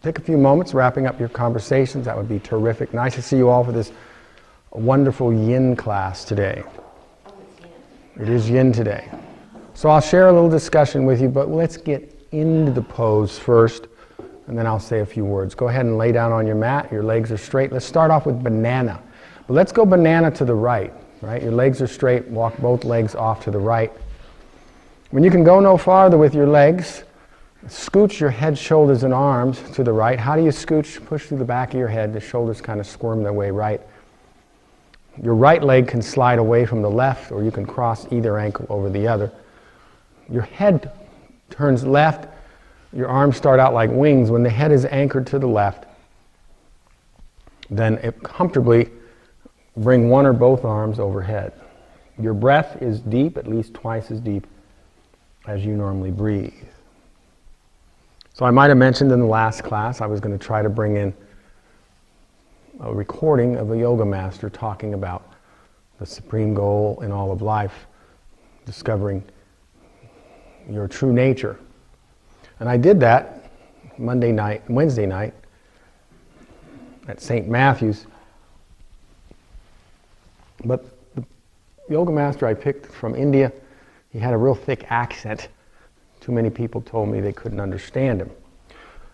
take a few moments wrapping up your conversations. That would be terrific. Nice to see you all for this wonderful Yin class today. It is Yin today. So I'll share a little discussion with you, but let's get into the pose first, and then I'll say a few words. Go ahead and lay down on your mat. Your legs are straight. Let's start off with banana. But let's go banana to the right, right? Your legs are straight. Walk both legs off to the right. When you can go no farther with your legs, scooch your head, shoulders, and arms to the right. How do you scooch? Push through the back of your head. The shoulders kind of squirm their way right. Your right leg can slide away from the left, or you can cross either ankle over the other. Your head turns left. Your arms start out like wings. When the head is anchored to the left, then comfortably bring one or both arms overhead. Your breath is deep, at least twice as deep as you normally breathe. So I might have mentioned in the last class I was going to try to bring in a recording of a yoga master talking about the supreme goal in all of life, discovering your true nature. And I did that Wednesday night at St. Matthew's. But the yoga master I picked from India, he had a real thick accent. Too many people told me they couldn't understand him.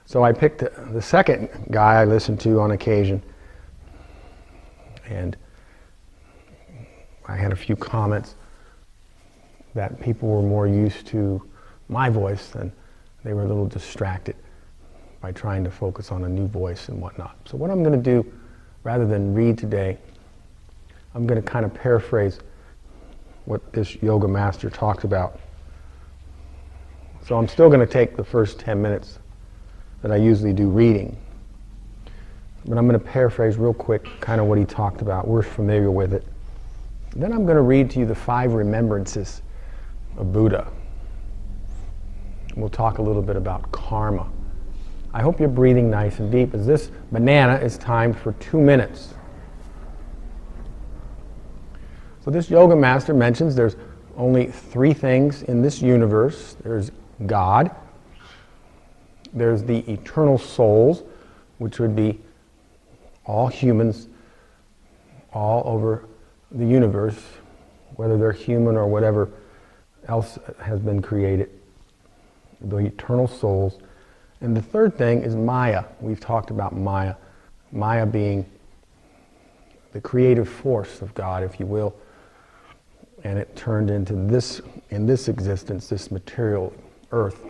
So I picked the second guy I listened to on occasion, and I had a few comments that people were more used to my voice than they were a little distracted by trying to focus on a new voice and whatnot. So what I'm going to do, rather than read today, I'm going to kind of paraphrase what this yoga master talks about. So I'm still going to take the first 10 minutes that I usually do reading. But I'm going to paraphrase real quick kind of what he talked about. We're familiar with it. Then I'm going to read to you the 5 remembrances of Buddha. We'll talk a little bit about karma. I hope you're breathing nice and deep, as this banana is timed for 2 minutes. So this yoga master mentions there's only 3 things in this universe. There's God, there's the eternal souls, which would be all humans all over the universe, whether they're human or whatever else has been created, the eternal souls. And the third thing is Maya. We've talked about Maya. Maya being the creative force of God, if you will, and it turned into this, in this existence, this material earth.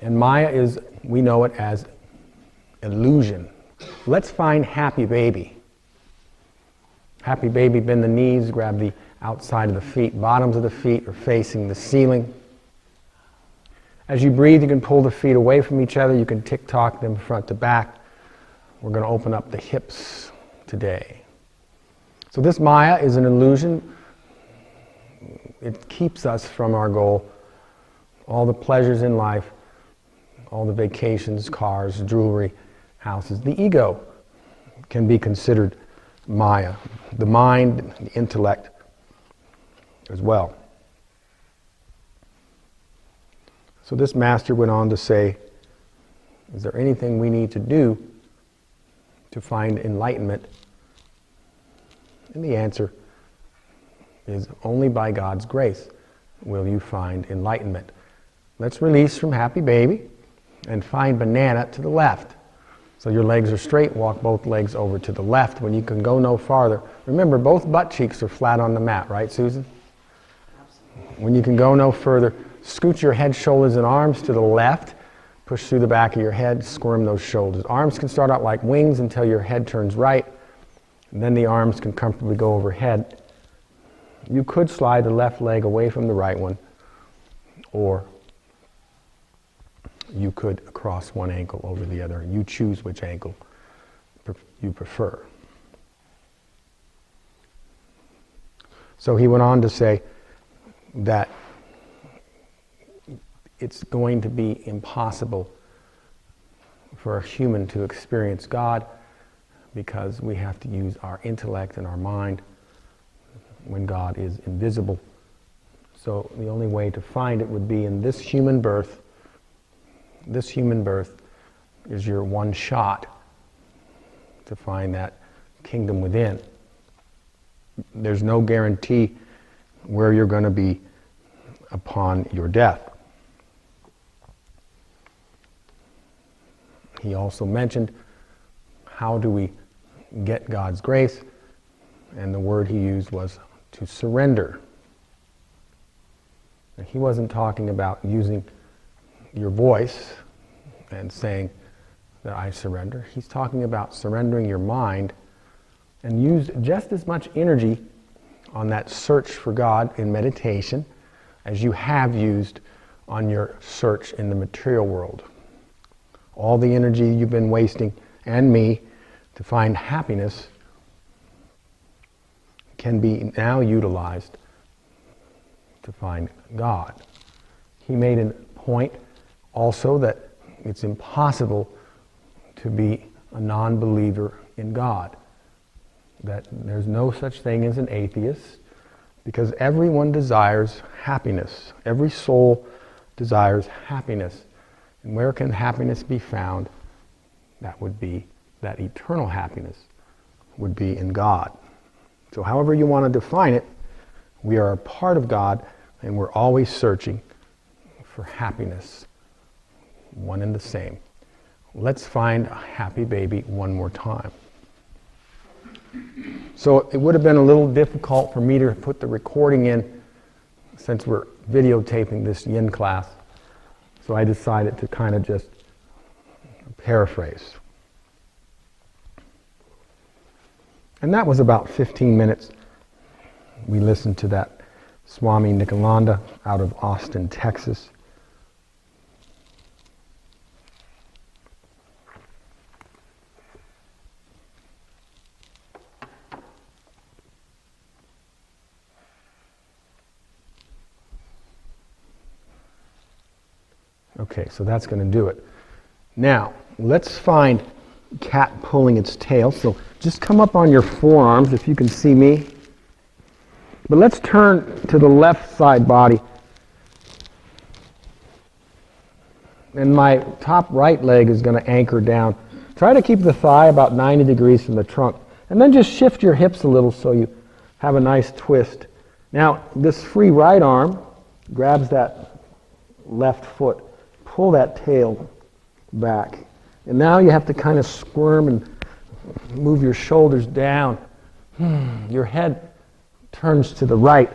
And Maya is, we know it as illusion. Let's find happy baby. Happy baby, bend the knees, grab the outside of the feet. Bottoms of the feet are facing the ceiling. As you breathe, you can pull the feet away from each other. You can tick-tock them front to back. We're going to open up the hips today. So this Maya is an illusion. It keeps us from our goal. All the pleasures in life, all the vacations, cars, jewelry, houses. The ego can be considered Maya. The mind, the intellect as well. So this master went on to say, is there anything we need to do to find enlightenment? And the answer is only by God's grace will you find enlightenment. Let's release from happy baby and find banana to the left. So your legs are straight, walk both legs over to the left. When you can go no farther, remember both butt cheeks are flat on the mat, right, Susan? Absolutely. When you can go no further, scoot your head, shoulders, and arms to the left. Push through the back of your head, squirm those shoulders. Arms can start out like wings until your head turns right. And then the arms can comfortably go overhead. You could slide the left leg away from the right one, or you could cross one ankle over the other. You choose which ankle you prefer. So he went on to say that it's going to be impossible for a human to experience God because we have to use our intellect and our mind when God is invisible. So the only way to find it would be in this human birth is your one shot to find that kingdom within. There's no guarantee where you're going to be upon your death. He also mentioned, how do we get God's grace? And the word he used was to surrender. And he wasn't talking about using your voice and saying that I surrender. He's talking about surrendering your mind, and use just as much energy on that search for God in meditation as you have used on your search in the material world. All the energy you've been wasting, and me, to find happiness can be now utilized to find God. He made a point also that it's impossible to be a non-believer in God, that there's no such thing as an atheist, because everyone desires happiness. Every soul desires happiness. And where can happiness be found? That would be, that eternal happiness would be in God. So however you want to define it, we are a part of God, and we're always searching for happiness, one and the same. Let's find a happy baby one more time. So it would have been a little difficult for me to put the recording in since we're videotaping this yin class. So I decided to kind of just paraphrase. And that was about 15 minutes. We listened to that Swami Nikalanda out of Austin, Texas. Okay, so that's going to do it. Now, let's find cat pulling its tail. So just come up on your forearms if you can see me. But let's turn to the left side body. And my top right leg is going to anchor down. Try to keep the thigh about 90 degrees from the trunk. And then just shift your hips a little so you have a nice twist. Now, this free right arm grabs that left foot. Pull that tail back. And now you have to kind of squirm and move your shoulders down. Your head turns to the right.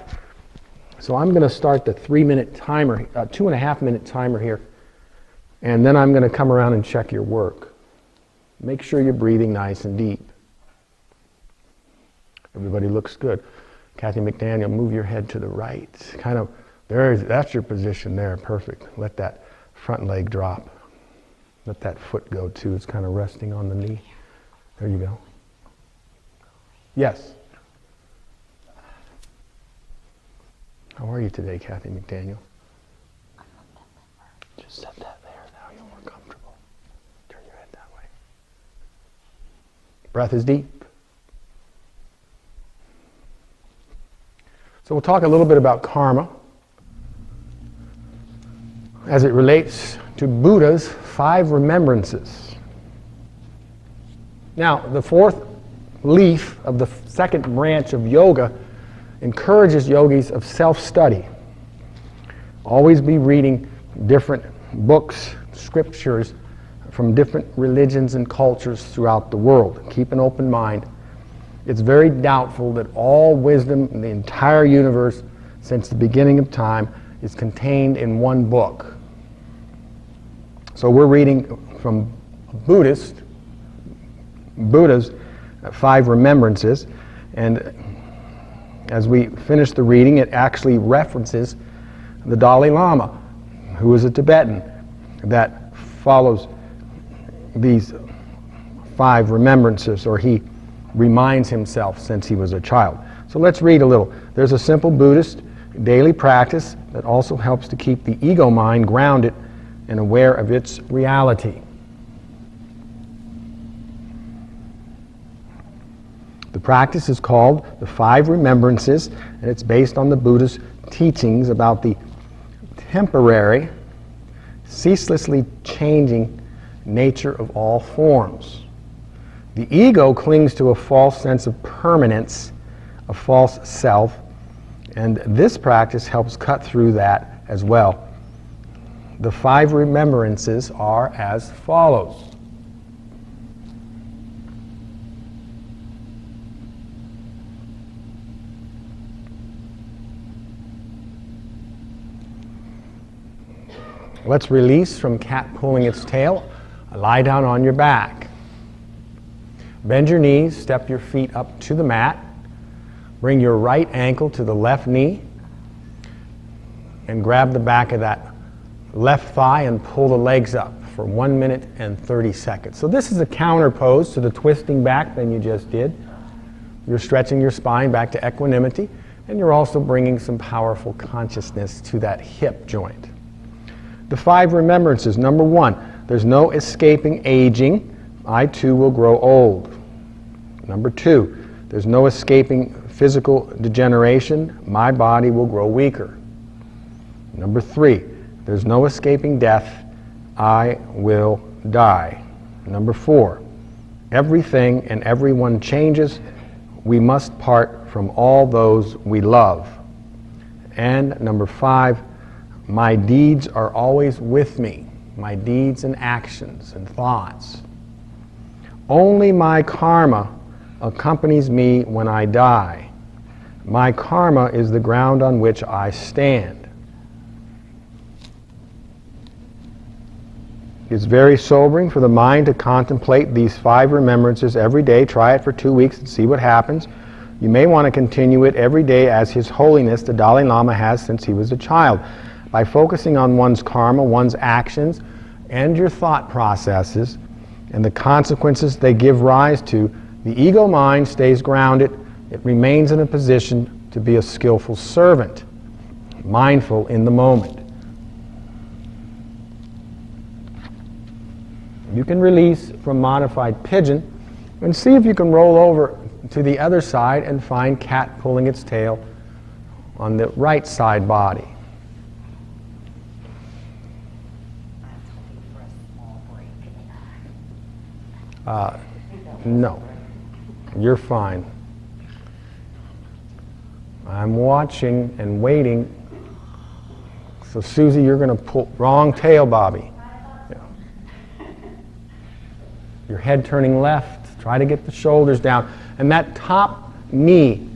So I'm going to start the 3-minute timer, 2.5-minute timer here. And then I'm going to come around and check your work. Make sure you're breathing nice and deep. Everybody looks good. Kathy McDaniel, move your head to the right. Kind of, that's your position there, perfect. Let that front leg drop. Let that foot go too. It's kind of resting on the knee. There you go. Yes. How are you today, Kathy McDaniel? Just set that there. Now you're more comfortable. Turn your head that way. Breath is deep. So we'll talk a little bit about karma as it relates to Buddha's 5 remembrances. Now, the 4th leaf of the 2nd branch of yoga encourages yogis of self-study. Always be reading different books, scriptures from different religions and cultures throughout the world. Keep an open mind. It's very doubtful that all wisdom in the entire universe since the beginning of time is contained in one book. So we're reading from Buddha's 5 remembrances, and as we finish the reading, it actually references the Dalai Lama, who is a Tibetan, that follows these 5 remembrances, or he reminds himself since he was a child. So let's read a little. There's a simple Buddhist daily practice that also helps to keep the ego mind grounded and aware of its reality. The practice is called the 5 Remembrances, and it's based on the Buddha's teachings about the temporary, ceaselessly changing nature of all forms. The ego clings to a false sense of permanence, a false self, and this practice helps cut through that as well. The 5 remembrances are as follows. Let's release from cat pulling its tail. Lie down on your back. Bend your knees, step your feet up to the mat. Bring your right ankle to the left knee and grab the back of that left thigh and pull the legs up for 1 minute and 30 seconds. So this is a counter pose to the twisting back bend you just did. You're stretching your spine back to equanimity, and you're also bringing some powerful consciousness to that hip joint. The 5 remembrances. Number 1, there's no escaping aging. I too will grow old. Number 2, there's no escaping physical degeneration. My body will grow weaker. Number 3, there's no escaping death. I will die. Number 4, everything and everyone changes. We must part from all those we love. And number 5, my deeds are always with me, my deeds and actions and thoughts. Only my karma accompanies me when I die. My karma is the ground on which I stand. It's very sobering for the mind to contemplate these 5 remembrances every day. Try it for 2 weeks and see what happens. You may want to continue it every day as His Holiness the Dalai Lama has since he was a child. By focusing on one's karma, one's actions, and your thought processes, and the consequences they give rise to, the ego mind stays grounded. It remains in a position to be a skillful servant, mindful in the moment. You can release from modified pigeon and see if you can roll over to the other side and find cat pulling its tail on the right side body. No, you're fine. I'm watching and waiting. So Susie, you're going to pull, wrong tail, Bobby. Yeah. Your head turning left. Try to get the shoulders down. And that top knee,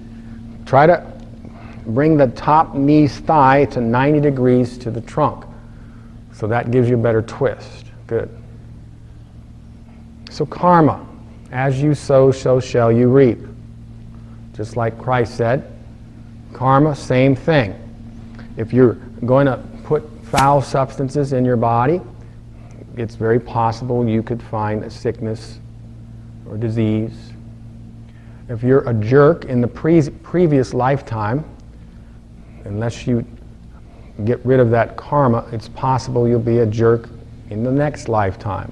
try to bring the top knee's thigh to 90 degrees to the trunk. So that gives you a better twist. Good. So karma, as you sow, so shall you reap. Just like Christ said, karma, same thing. If you're going to put foul substances in your body, it's very possible you could find a sickness or disease. If you're a jerk in the previous lifetime, unless you get rid of that karma, it's possible you'll be a jerk in the next lifetime.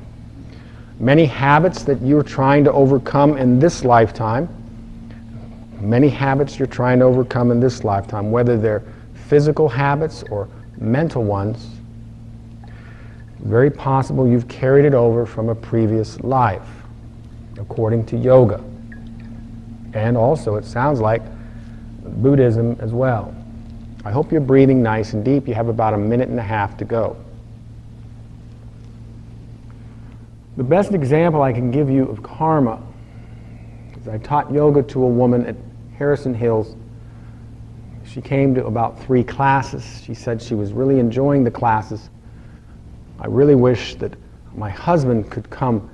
Many habits that you're trying to overcome in this lifetime, whether they're physical habits or mental ones, very possible you've carried it over from a previous life, according to yoga. And also, it sounds like Buddhism as well. I hope you're breathing nice and deep. You have about 1.5 minutes to go. The best example I can give you of karma is I taught yoga to a woman at Harrison Hills. She came to about 3 classes. She said she was really enjoying the classes. I really wish that my husband could come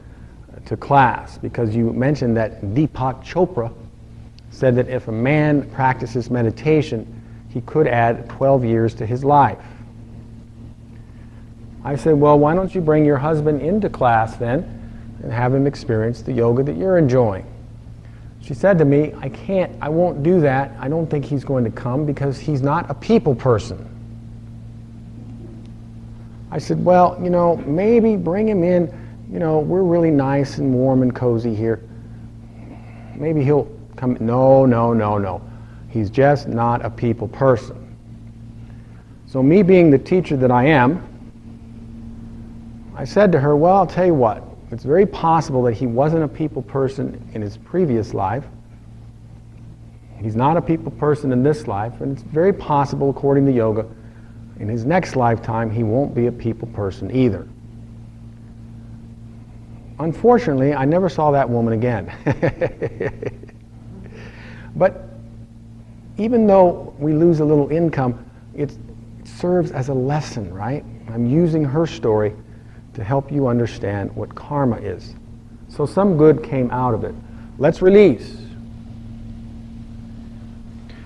to class, because you mentioned that Deepak Chopra said that if a man practices meditation, he could add 12 years to his life. I said, well, why don't you bring your husband into class then and have him experience the yoga that you're enjoying? She said to me, I won't do that. I don't think he's going to come because he's not a people person. I said, well, maybe bring him in. We're really nice and warm and cozy here. Maybe he'll come. No. He's just not a people person. So me being the teacher that I am, I said to her, well, I'll tell you what, it's very possible that he wasn't a people person in his previous life. He's not a people person in this life, and it's very possible, according to yoga, in his next lifetime he won't be a people person either. Unfortunately, I never saw that woman again. But even though we lose a little income, it serves as a lesson, right? I'm using her story to help you understand what karma is. So some good came out of it. Let's release.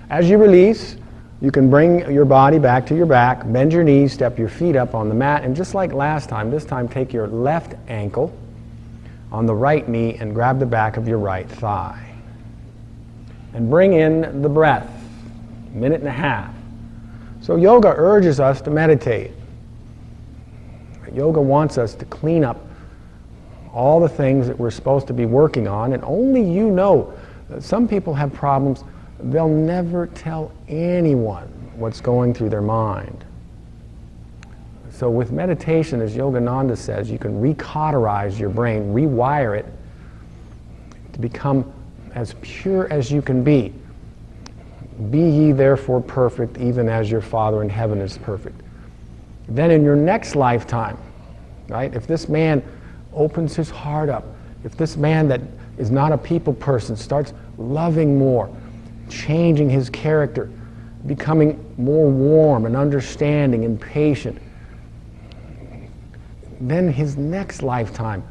As you release, you can bring your body back to your back, bend your knees, step your feet up on the mat, and just like last time, this time take your left ankle on the right knee and grab the back of your right thigh. And bring in the breath, a minute and a half. So yoga urges us to meditate. Yoga wants us to clean up all the things that we're supposed to be working on, and only you know. Some people have problems. They'll never tell anyone what's going through their mind. So with meditation, as Yogananda says, you can recauterize your brain, rewire it to become as pure as you can be. Be ye therefore perfect, even as your Father in heaven is perfect. Then in your next lifetime, right, if this man opens his heart up, if this man that is not a people person starts loving more, changing his character, becoming more warm and understanding and patient, then his next lifetime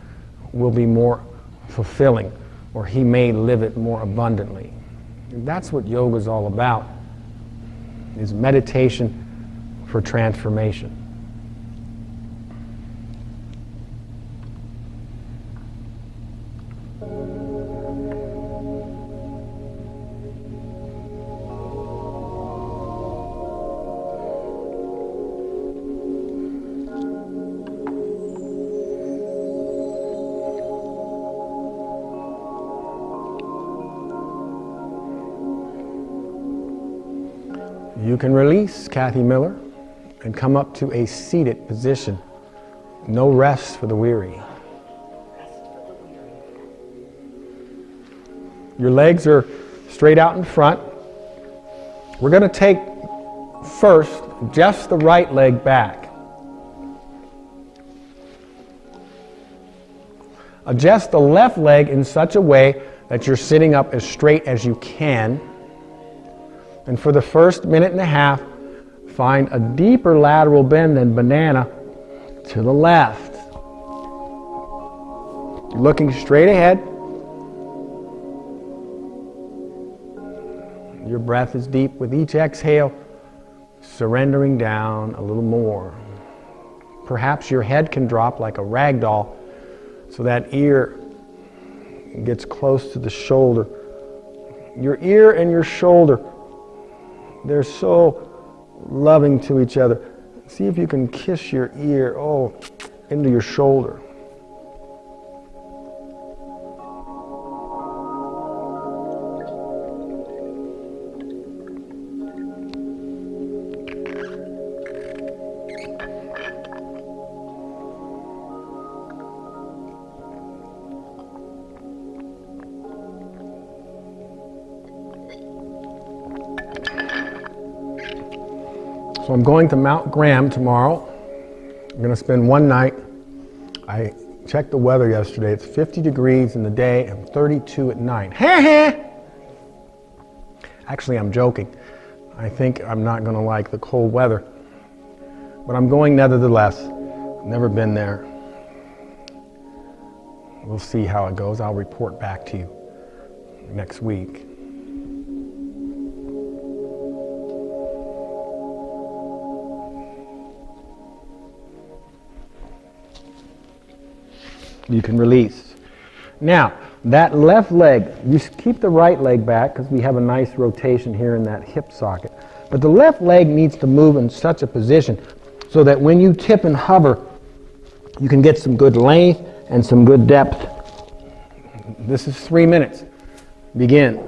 will be more fulfilling, or he may live it more abundantly. And that's what yoga is all about, is meditation for transformation. You can release, Kathy Miller, and come up to a seated position. No rest for the weary. Your legs are straight out in front. We're going to take first just the right leg back. Adjust the left leg in such a way that you're sitting up as straight as you can. And for the first minute and a half, find a deeper lateral bend than banana to the left. You're looking straight ahead. Your breath is deep with each exhale, surrendering down a little more. Perhaps your head can drop like a rag doll so that ear gets close to the shoulder. Your ear and your shoulder, they're so loving to each other. See if you can kiss your ear, into your shoulder. So I'm going to Mount Graham tomorrow. I'm going to spend one night. I checked the weather yesterday. It's 50 degrees in the day and 32 at night. Actually, I'm joking. I think I'm not going to like the cold weather. But I'm going nevertheless. Never been there. We'll see how it goes. I'll report back to you next week. You can release. Now, that left leg, you keep the right leg back because we have a nice rotation here in that hip socket. But the left leg needs to move in such a position so that when you tip and hover, you can get some good length and some good depth. This is 3 minutes. Begin.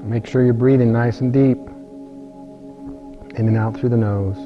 Make sure you're breathing nice and deep. In and out through the nose.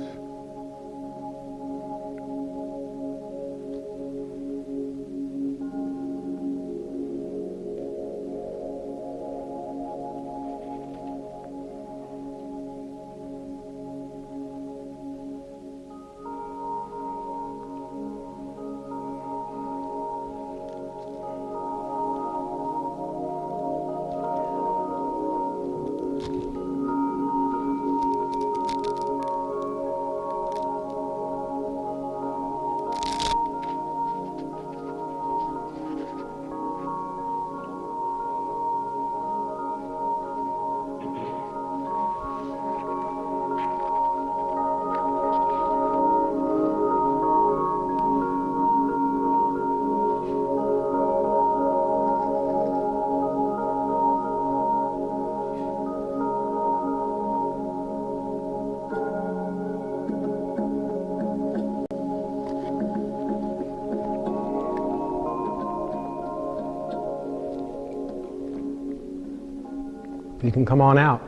You can come on out.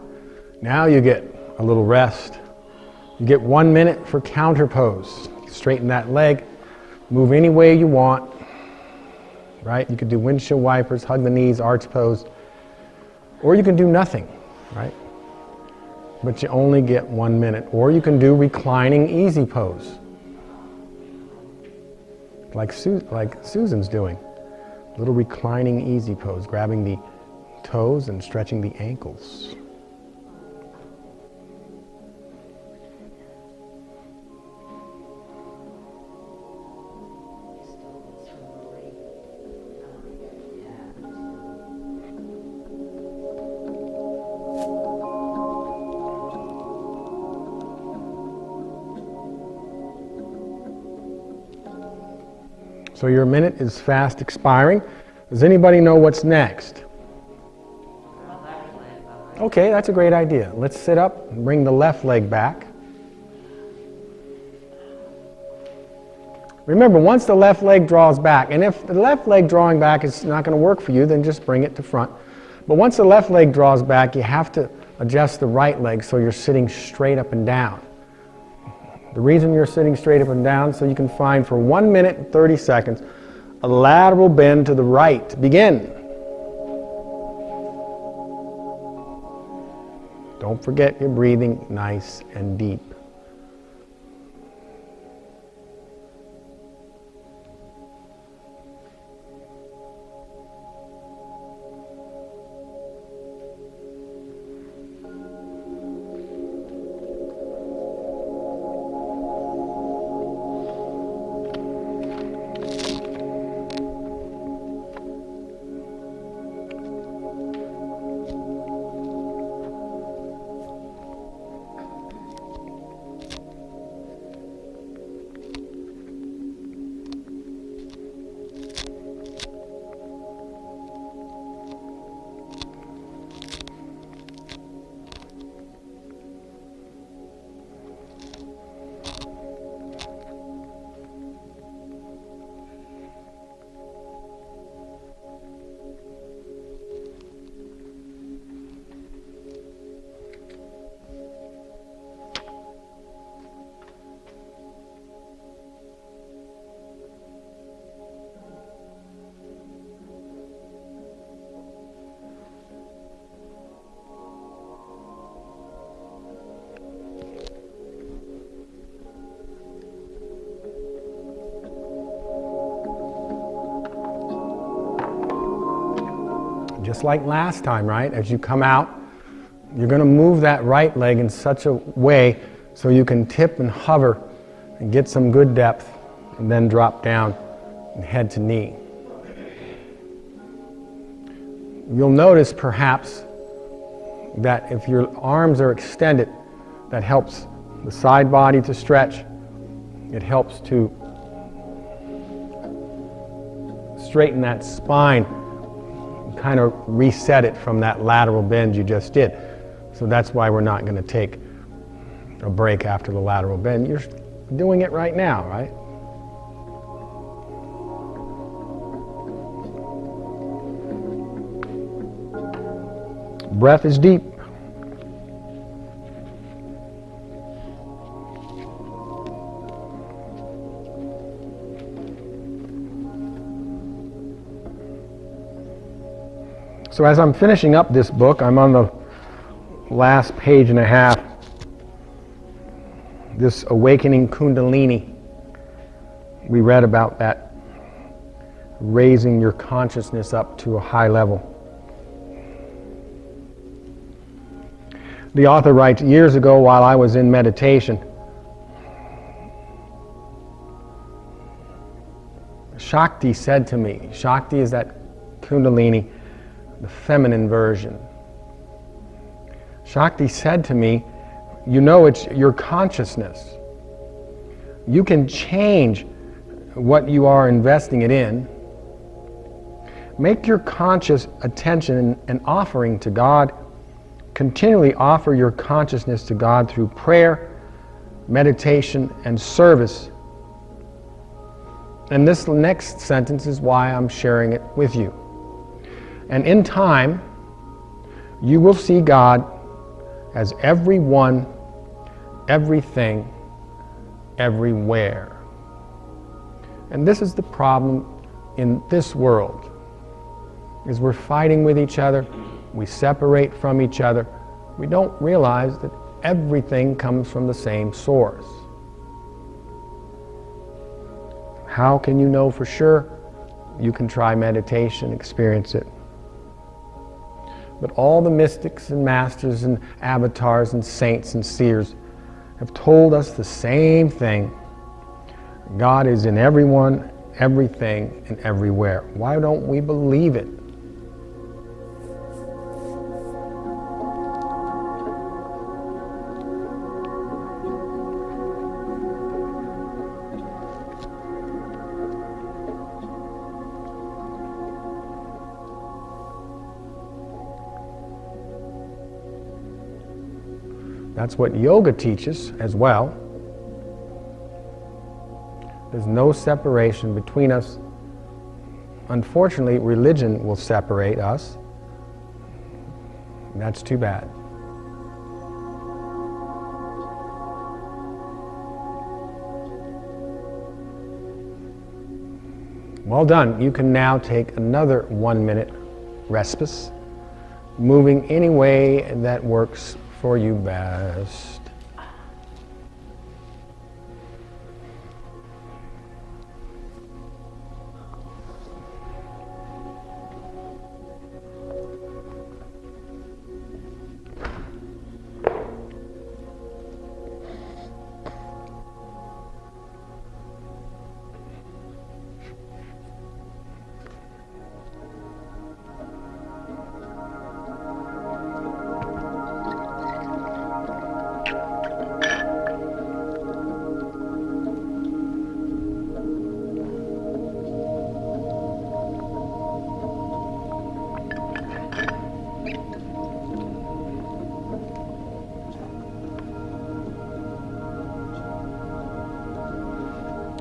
Now you get a little rest. You get 1 minute for counter pose. Straighten that leg, move any way you want, right? You could do windshield wipers, hug the knees, arch pose, or you can do nothing, right? But you only get 1 minute. Or you can do reclining easy pose, like Susan's doing. Little reclining easy pose, grabbing the toes and stretching the ankles. So your minute is fast expiring. Does anybody know what's next? Okay, that's a great idea. Let's sit up and bring the left leg back. Remember, once the left leg draws back, and if the left leg drawing back is not going to work for you, then just bring it to front. But once the left leg draws back, you have to adjust the right leg so you're sitting straight up and down. The reason you're sitting straight up and down so you can find for 1 minute and 30 seconds a lateral bend to the right. Begin. Don't forget you're breathing nice and deep. Just like last time, right? As you come out, you're going to move that right leg in such a way so you can tip and hover and get some good depth and then drop down and head to knee. You'll notice perhaps that if your arms are extended, that helps the side body to stretch. It helps to straighten that spine, kind of reset it from that lateral bend you just did. So that's why we're not going to take a break after the lateral bend. You're doing it right now, right? Breath is deep. So as I'm finishing up this book, I'm on the last page and a half. This awakening Kundalini. We read about that, raising your consciousness up to a high level. The author writes, years ago while I was in meditation, Shakti said to me, Shakti is that Kundalini, the feminine version. Shakti said to me, you know, it's your consciousness. You can change what you are investing it in. Make your conscious attention an offering to God. Continually offer your consciousness to God through prayer, meditation, and service. And this next sentence is why I'm sharing it with you. And in time, you will see God as everyone, everything, everywhere. And this is the problem in this world, is we're fighting with each other, we separate from each other, we don't realize that everything comes from the same source. How can you know for sure? You can try meditation, experience it. But all the mystics and masters and avatars and saints and seers have told us the same thing. God is in everyone, everything, and everywhere. Why don't we believe it? That's what yoga teaches as well. There's no separation between us. Unfortunately, religion will separate us. That's too bad. Well done. You can now take another 1 minute respite, moving any way that works for you best.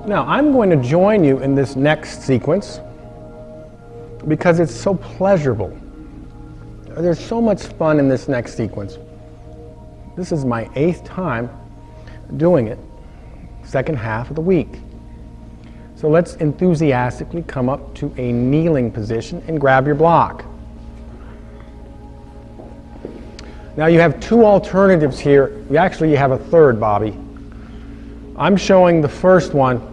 Now, I'm going to join you in this next sequence because it's so pleasurable. There's so much fun in this next sequence. This is my 8th time doing it, second half of the week. So let's enthusiastically come up to a kneeling position and grab your block. Now you have 2 alternatives here. You have a third, Bobby. I'm showing the first one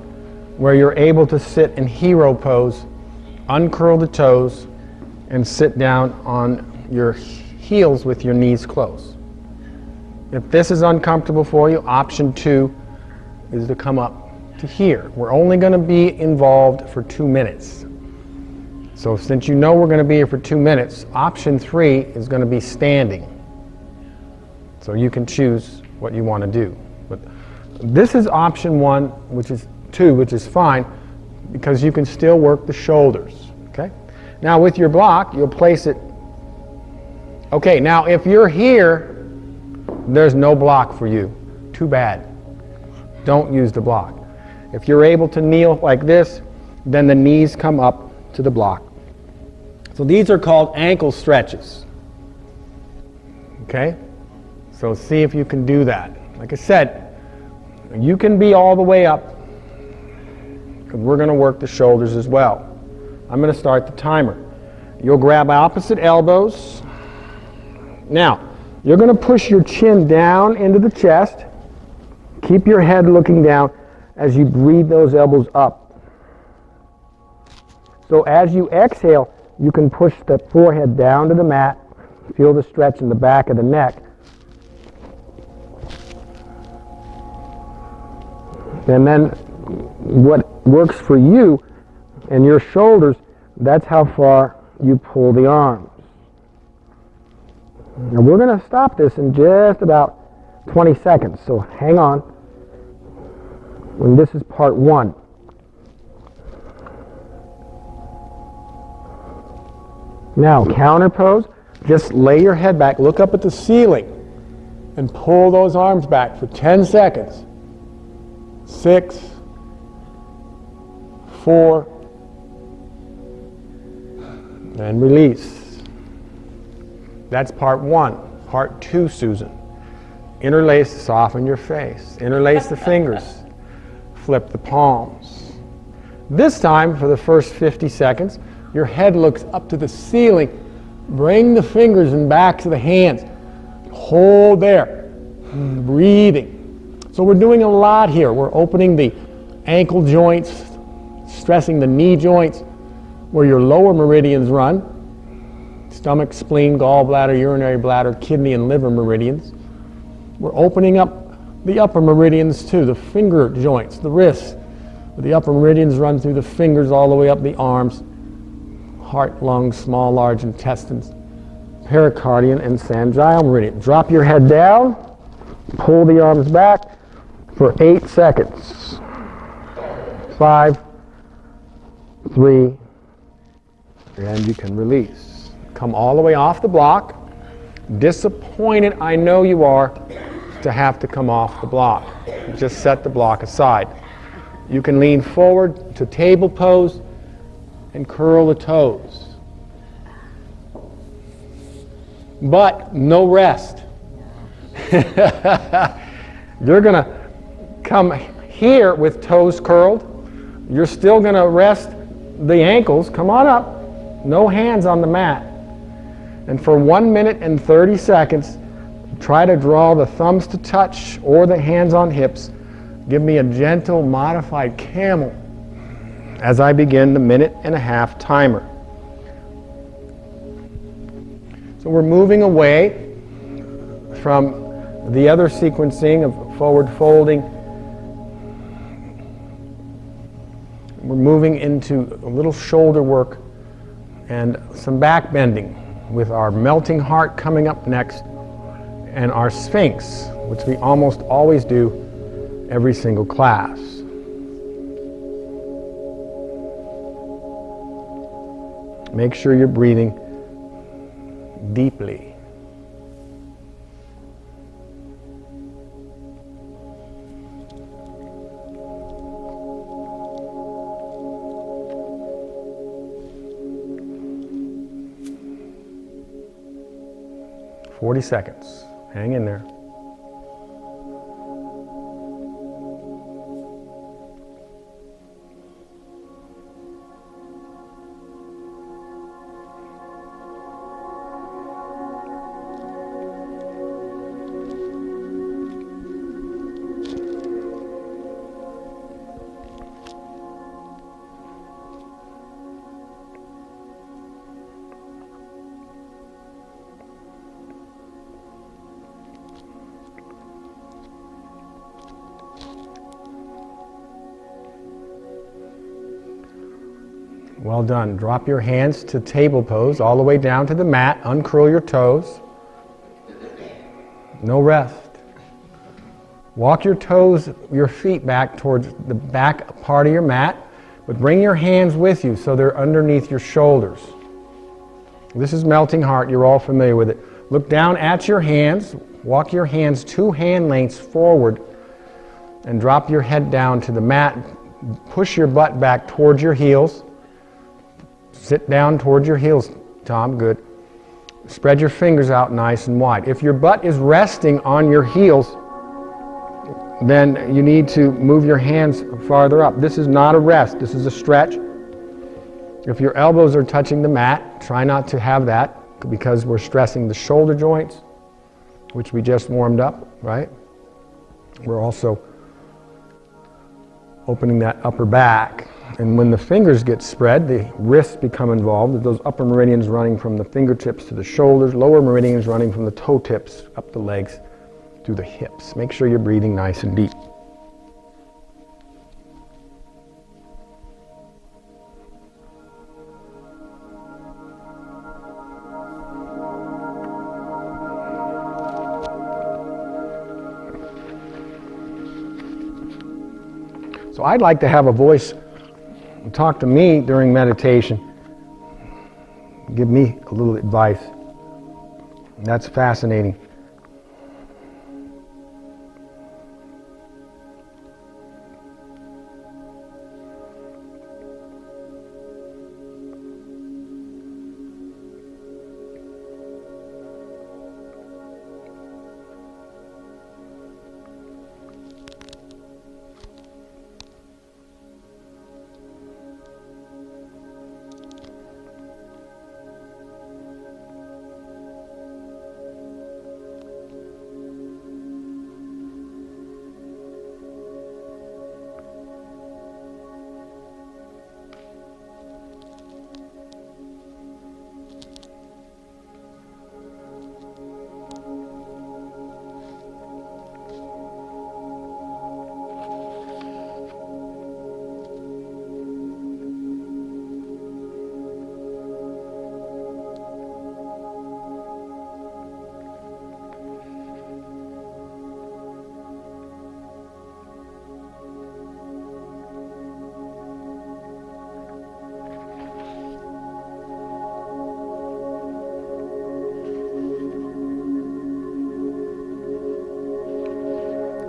where you're able to sit in hero pose, uncurl the toes, and sit down on your heels with your knees closed. If this is uncomfortable for you, option 2 is to come up to here. We're only going to be involved for 2 minutes. So since you know we're going to be here for 2 minutes, option 3 is going to be standing. So you can choose what you want to do. But this is option 1, which is 2, which is fine, because you can still work the shoulders. Okay? Now with your block, you'll place it. Okay, now if you're here, there's no block for you. Too bad. Don't use the block. If you're able to kneel like this, then the knees come up to the block. So these are called ankle stretches. Okay? So see if you can do that. Like I said, you can be all the way up, because we're going to work the shoulders as well. I'm going to start the timer. You'll grab opposite elbows. Now, you're going to push your chin down into the chest. Keep your head looking down as you breathe those elbows up. So as you exhale, you can push the forehead down to the mat. Feel the stretch in the back of the neck. And then what works for you and your shoulders, that's how far you pull the arms. Now we're going to stop this in just about 20 seconds, so hang on. And this is part 1. Now, counter pose, just lay your head back, look up at the ceiling, and pull those arms back for 10 seconds. 6, 4, and release. That's part 1. Part 2, Susan. Interlace, soften your face. Interlace the fingers. Flip the palms. This time, for the first 50 seconds, your head looks up to the ceiling. Bring the fingers and backs of the hands. Hold there. Breathing. So we're doing a lot here. We're opening the ankle joints, stressing the knee joints, where your lower meridians run. Stomach, spleen, gallbladder, urinary bladder, kidney, and liver meridians. We're opening up the upper meridians too, the finger joints, the wrists. The upper meridians run through the fingers all the way up the arms. Heart, lungs, small, large intestines, pericardium, and sangial meridian. Drop your head down, pull the arms back for 8 seconds. 5, 3, and you can release. Come all the way off the block. Disappointed, I know you are, to have to come off the block. Just set the block aside. You can lean forward to table pose and curl the toes. But no rest. You're going to come here with toes curled. You're still going to rest the ankles. Come on up. No hands on the mat. And for 1 minute and 30 seconds, try to draw the thumbs to touch or the hands on hips. Give me a gentle modified camel as I begin the 1.5-minute timer. So we're moving away from the other sequencing of forward folding. We're moving into a little shoulder work and some back bending with our melting heart coming up next and our Spinks, which we almost always do every single class. Make sure you're breathing deeply. "40 seconds. Hang in there. Well done. Drop your hands to table pose all the way down to the mat. Uncurl your toes. No rest. Walk your toes, your feet back towards the back part of your mat, but bring your hands with you so they're underneath your shoulders. This is melting heart. You're all familiar with it. Look down at your hands. Walk your hands 2 hand lengths forward and drop your head down to the mat. Push your butt back towards your heels. Sit down towards your heels, Tom. Good. Spread your fingers out nice and wide. If your butt is resting on your heels, then you need to move your hands farther up. This is not a rest, this is a stretch. If your elbows are touching the mat, try not to have that because we're stressing the shoulder joints, which we just warmed up, right? We're also opening that upper back. And when the fingers get spread, the wrists become involved. Those upper meridians running from the fingertips to the shoulders, lower meridians running from the toe tips up the legs to the hips. Make sure you're breathing nice and deep. So I'd like to have a voice talk to me during meditation. Give me a little advice. That's fascinating.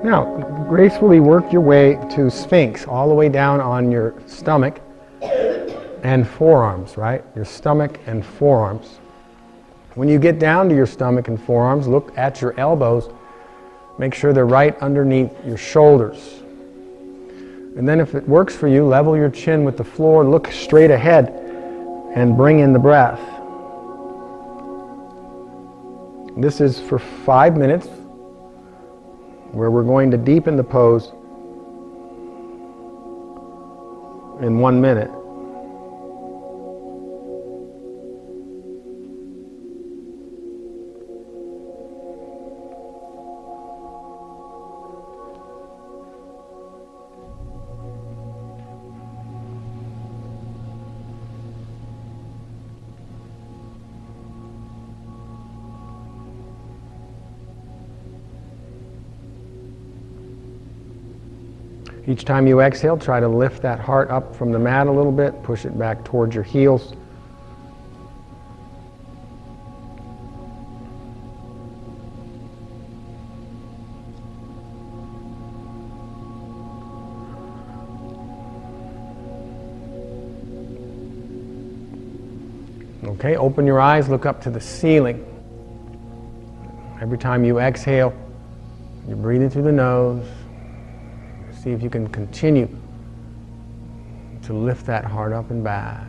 Now, gracefully work your way to Spinks, all the way down on your stomach and forearms, right? Your stomach and forearms. When you get down to your stomach and forearms, look at your elbows. Make sure they're right underneath your shoulders. And then if it works for you, level your chin with the floor, look straight ahead, and bring in the breath. This is for 5 minutes, where we're going to deepen the pose in 1 minute. Each time you exhale, try to lift that heart up from the mat a little bit, push it back towards your heels. Okay, open your eyes, look up to the ceiling. Every time you exhale, you're breathing through the nose. See if you can continue to lift that heart up and back.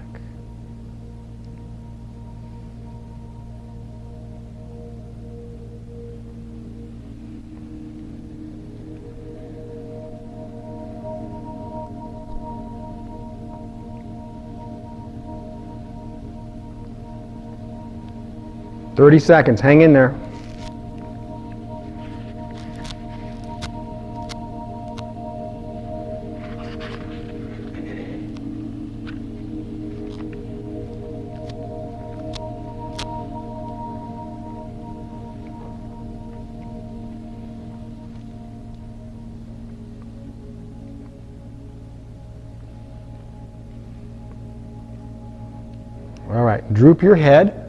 "30 seconds, hang in there." All right, droop your head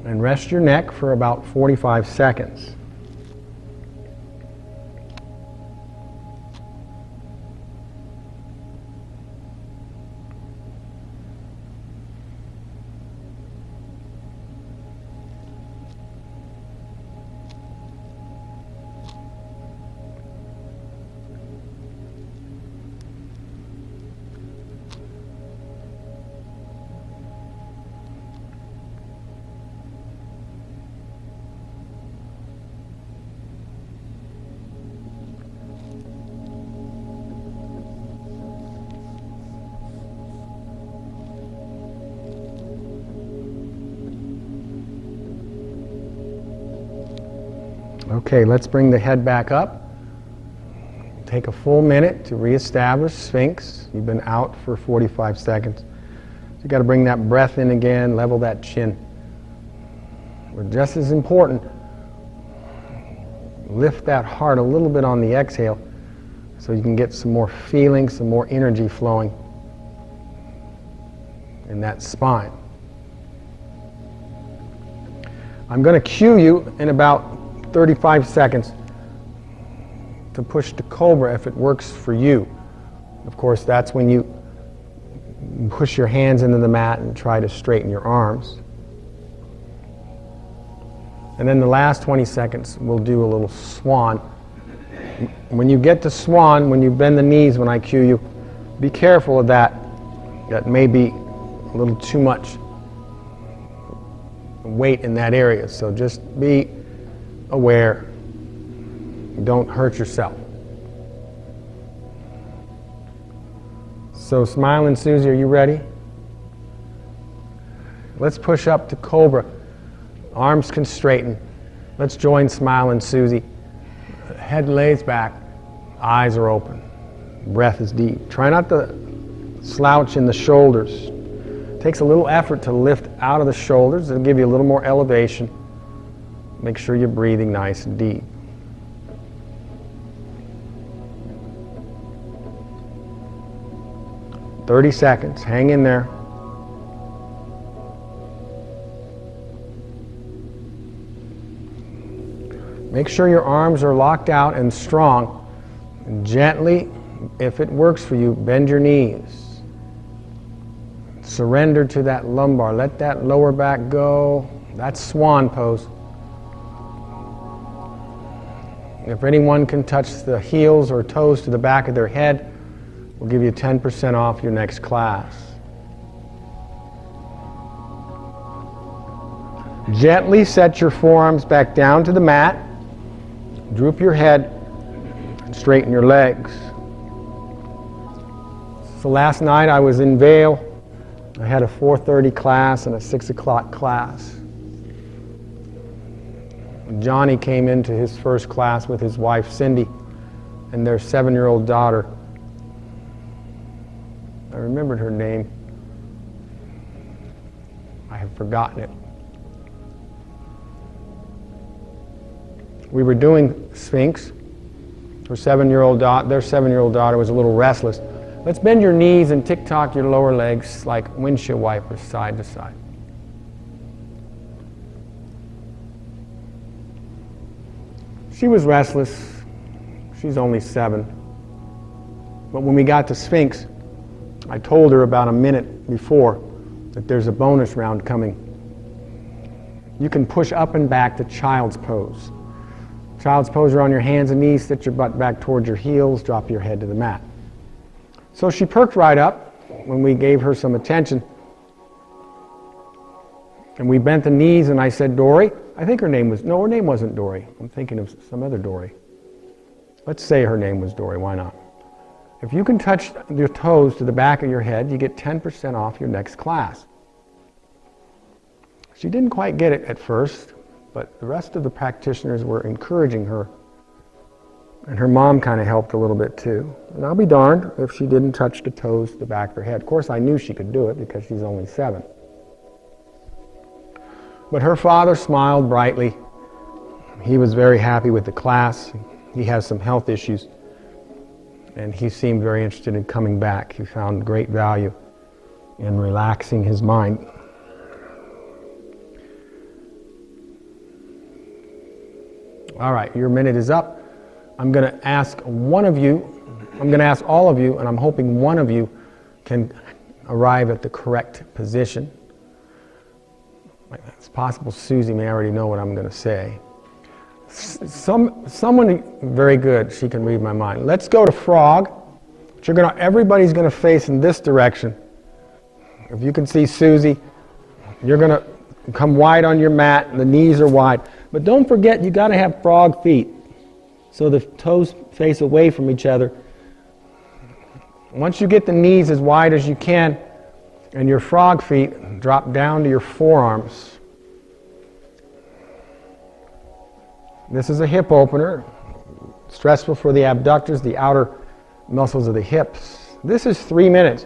and rest your neck for about 45 seconds. Okay, let's bring the head back up. Take a full minute to reestablish Sphinx. You've been out for 45 seconds. You got to bring that breath in again, level that chin. But just as important, lift that heart a little bit on the exhale so you can get some more feeling, some more energy flowing in that spine. I'm going to cue you in about 35 seconds to push to Cobra if it works for you. Of course, that's when you push your hands into the mat and try to straighten your arms. And then the last 20 seconds, we'll do a little swan. When you get to swan, when you bend the knees when I cue you, be careful of that. That may be a little too much weight in that area. So just be aware. Don't hurt yourself. So Smiling Susie, are you ready? Let's push up to Cobra. Arms can straighten. Let's join Smiling Susie. Head lays back. Eyes are open. Breath is deep. Try not to slouch in the shoulders. It takes a little effort to lift out of the shoulders. It'll give you a little more elevation. Make sure you're breathing nice and deep. "30 seconds. Hang in there. Make sure your arms are locked out and strong. And gently, if it works for you, bend your knees. Surrender to that lumbar. Let that lower back go. That's Swan Pose. If anyone can touch the heels or toes to the back of their head, we'll give you 10% off your next class. Gently set your forearms back down to the mat. Droop your head and straighten your legs. So last night I was in Vail. I had a 4:30 class and a 6 o'clock class. Johnny came into his first class with his wife Cindy and their 7-year-old daughter. I remembered her name. I have forgotten it. We were doing Spinks. Their 7-year-old daughter was a little restless. Let's bend your knees and tick-tock your lower legs like windshield wipers side to side. She was restless. She's only 7. But when we got to Spinks, I told her about a minute before that there's a bonus round coming. You can push up and back to Child's Pose. Child's Pose, you're on your hands and knees, sit your butt back towards your heels, drop your head to the mat. So she perked right up when we gave her some attention. And we bent the knees and I said, "Dory," I think her name wasn't Dory. I'm thinking of some other Dory. Let's say her name was Dory, why not? If you can touch your toes to the back of your head, you get 10% off your next class. She didn't quite get it at first, but the rest of the practitioners were encouraging her. And her mom kind of helped a little bit too. And I'll be darned if she didn't touch the toes to the back of her head. Of course, I knew she could do it because she's only 7. But her father smiled brightly. He was very happy with the class. He has some health issues. And he seemed very interested in coming back. He found great value in relaxing his mind. All right, your minute is up. I'm going to ask all of you, and I'm hoping one of you can arrive at the correct position. It's possible Susie may already know what I'm going to say. Someone very good, she can read my mind. Let's go to frog. But everybody's going to face in this direction. If you can see Susie, you're going to come wide on your mat, and the knees are wide. But don't forget, you got to have frog feet, so the toes face away from each other. Once you get the knees as wide as you can, and your frog feet drop down to your forearms. This is a hip opener. Stressful for the abductors, the outer muscles of the hips. This is 3 minutes.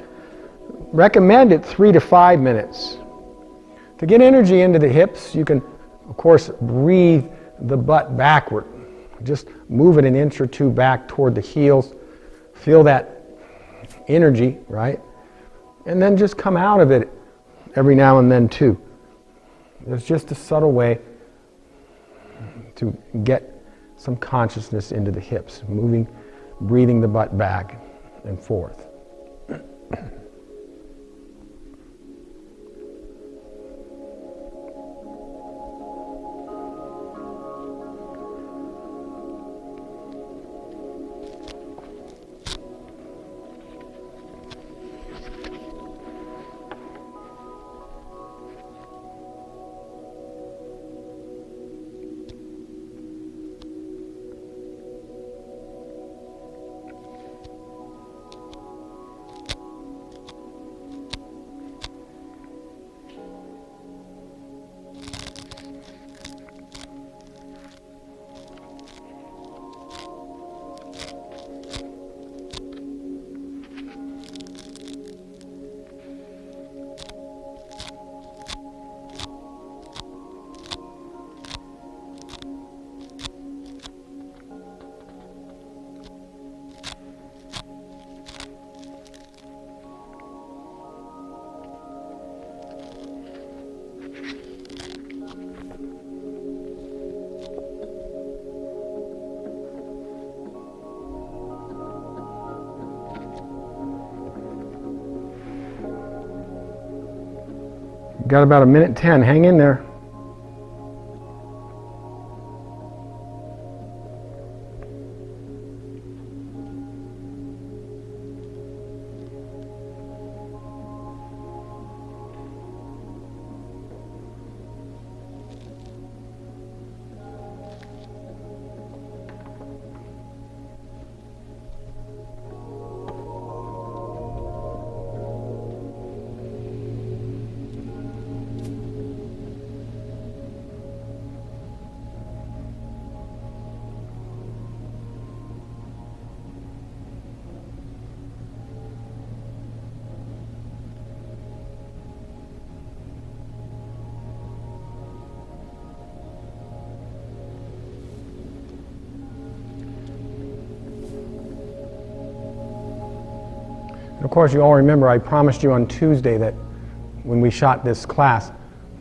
Recommended 3 to 5 minutes. To get energy into the hips, you can, of course, breathe the butt backward. Just move it an inch or two back toward the heels. Feel that energy, right? And then just come out of it every now and then too. There's just a subtle way to get some consciousness into the hips, moving, breathing the butt back and forth. Got about 1:10. Hang in there. Of course, you all remember I promised you on Tuesday that when we shot this class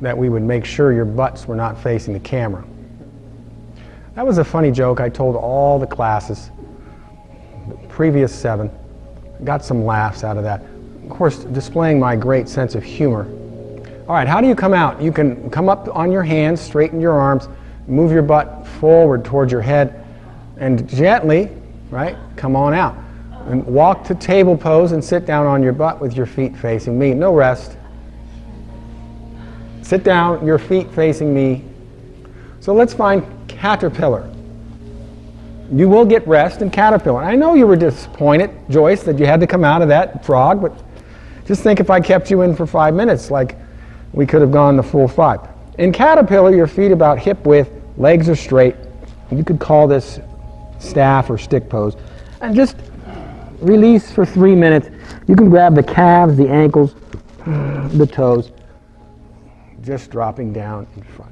that we would make sure your butts were not facing the camera. That was a funny joke I told all the classes, the previous 7. Got some laughs out of that. Of course, displaying my great sense of humor. All right, how do you come out? You can come up on your hands, straighten your arms, move your butt forward towards your head, and gently, right, come on out. And walk to table pose and sit down on your butt with your feet facing me. No rest. Sit down, your feet facing me. So let's find caterpillar. You will get rest in caterpillar. I know you were disappointed, Joyce, that you had to come out of that frog, but just think if I kept you in for 5 minutes, like we could have gone the full 5. In caterpillar, your feet about hip width, legs are straight. You could call this staff or stick pose. And just release for 3 minutes. You can grab the calves, the ankles, the toes, just dropping down in front.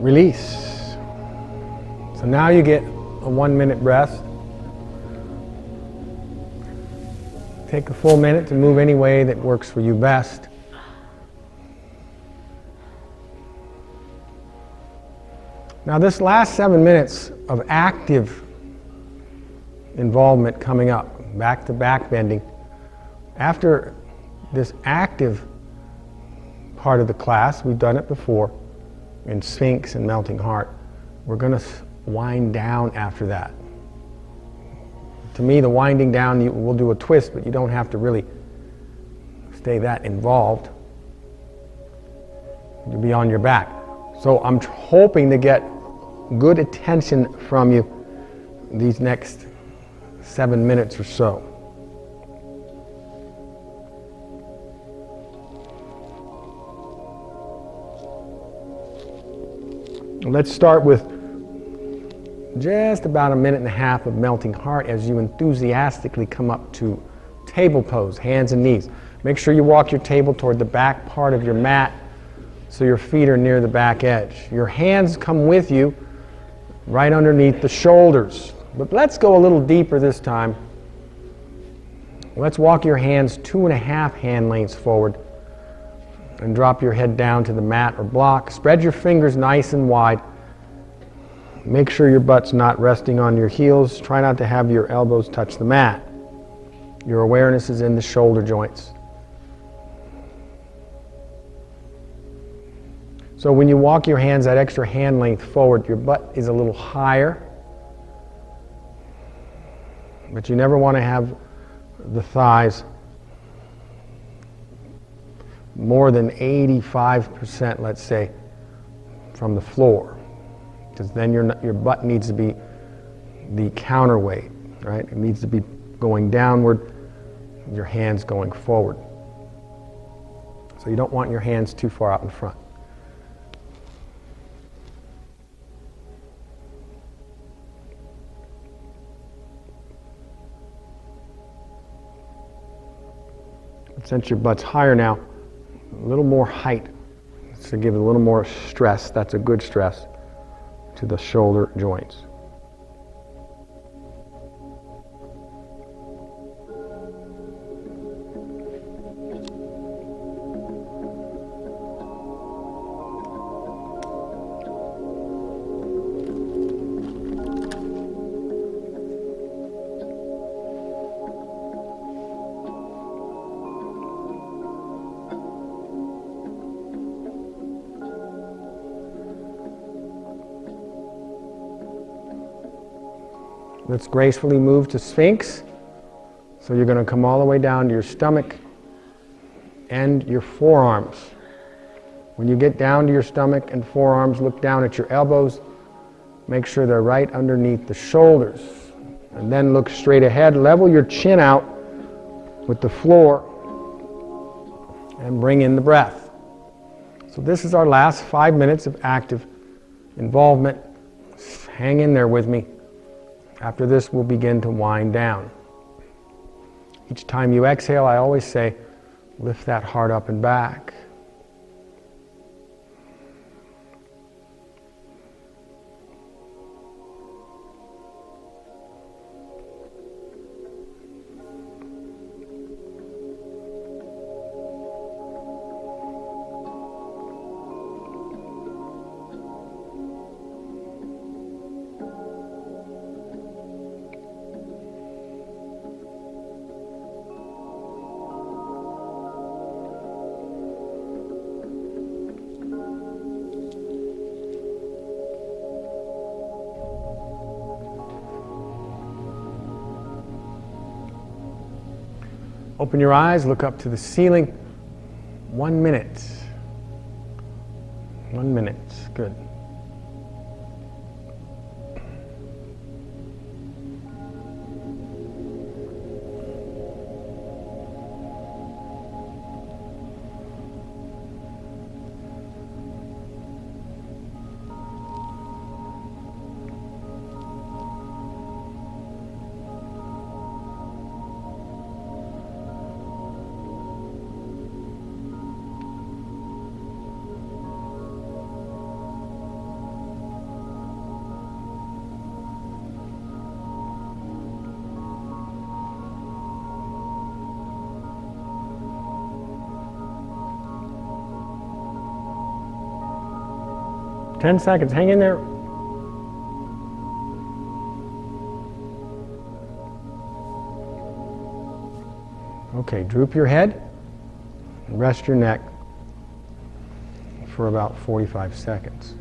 release. So now you get a 1-minute rest. Take a full minute to move any way that works for you best. Now this last 7 minutes of active involvement coming up, back to back bending, after this active part of the class, we've done it before in Spinks and Melting Heart, we're going to wind down after that. To me, the winding down, we'll do a twist, but you don't have to really stay that involved. You'll be on your back. So I'm hoping to get good attention from you these next 7 minutes or so. Let's start with just about 1.5 minutes of Melting Heart as you enthusiastically come up to table pose, hands and knees. Make sure you walk your table toward the back part of your mat so your feet are near the back edge. Your hands come with you right underneath the shoulders. But let's go a little deeper this time. Let's walk your hands 2.5 hand lengths forward and drop your head down to the mat or block. Spread your fingers nice and wide. Make sure your butt's not resting on your heels. Try not to have your elbows touch the mat. Your awareness is in the shoulder joints. So when you walk your hands that extra hand length forward, your butt is a little higher. But you never want to have the thighs more than 85%, let's say, from the floor. Because then your butt needs to be the counterweight, right? It needs to be going downward, your hands going forward. So you don't want your hands too far out in front. But since your butt's higher now, a little more height to give it a little more stress. That's a good stress to the shoulder joints. Let's gracefully move to Sphinx. So you're going to come all the way down to your stomach and your forearms. When you get down to your stomach and forearms, look down at your elbows. Make sure they're right underneath the shoulders. And then look straight ahead. Level your chin out with the floor and bring in the breath. So this is our last 5 minutes of active involvement. Hang in there with me. After this, we'll begin to wind down. Each time you exhale, I always say, lift that heart up and back. Open your eyes, look up to the ceiling. 1 minute. 1 minute. Good. 10 seconds. Hang in there. Okay, droop your head and rest your neck for about 45 seconds.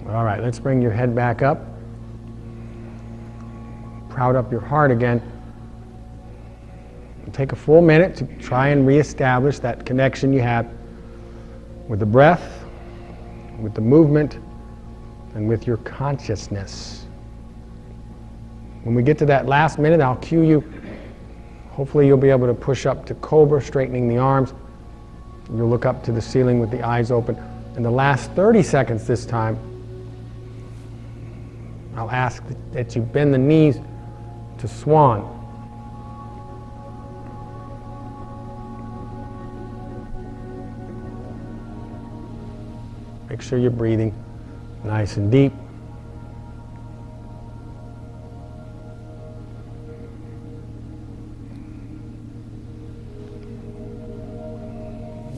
All right, let's bring your head back up. Proud up your heart again. Take a full minute to try and reestablish that connection you have with the breath, with the movement, and with your consciousness. When we get to that last minute, I'll cue you. Hopefully you'll be able to push up to Cobra, straightening the arms. You'll look up to the ceiling with the eyes open. In the last 30 seconds this time, I'll ask that you bend the knees to Swan. Make sure you're breathing nice and deep.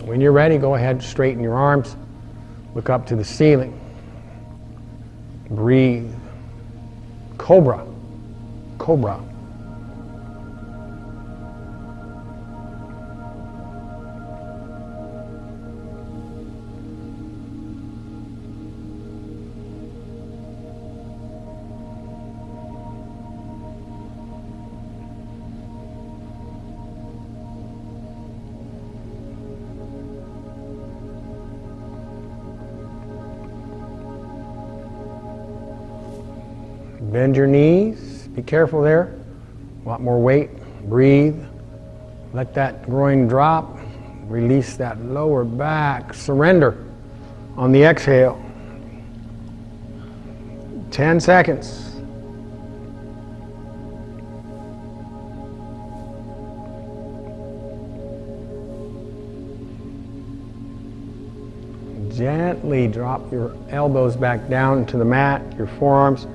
When you're ready, go ahead, straighten your arms, look up to the ceiling. Breathe. Cobra. Cobra. Bend your knees. Be careful there. A lot more weight. Breathe. Let that groin drop. Release that lower back. Surrender on the exhale. 10 seconds. Gently drop your elbows back down to the mat, your forearms.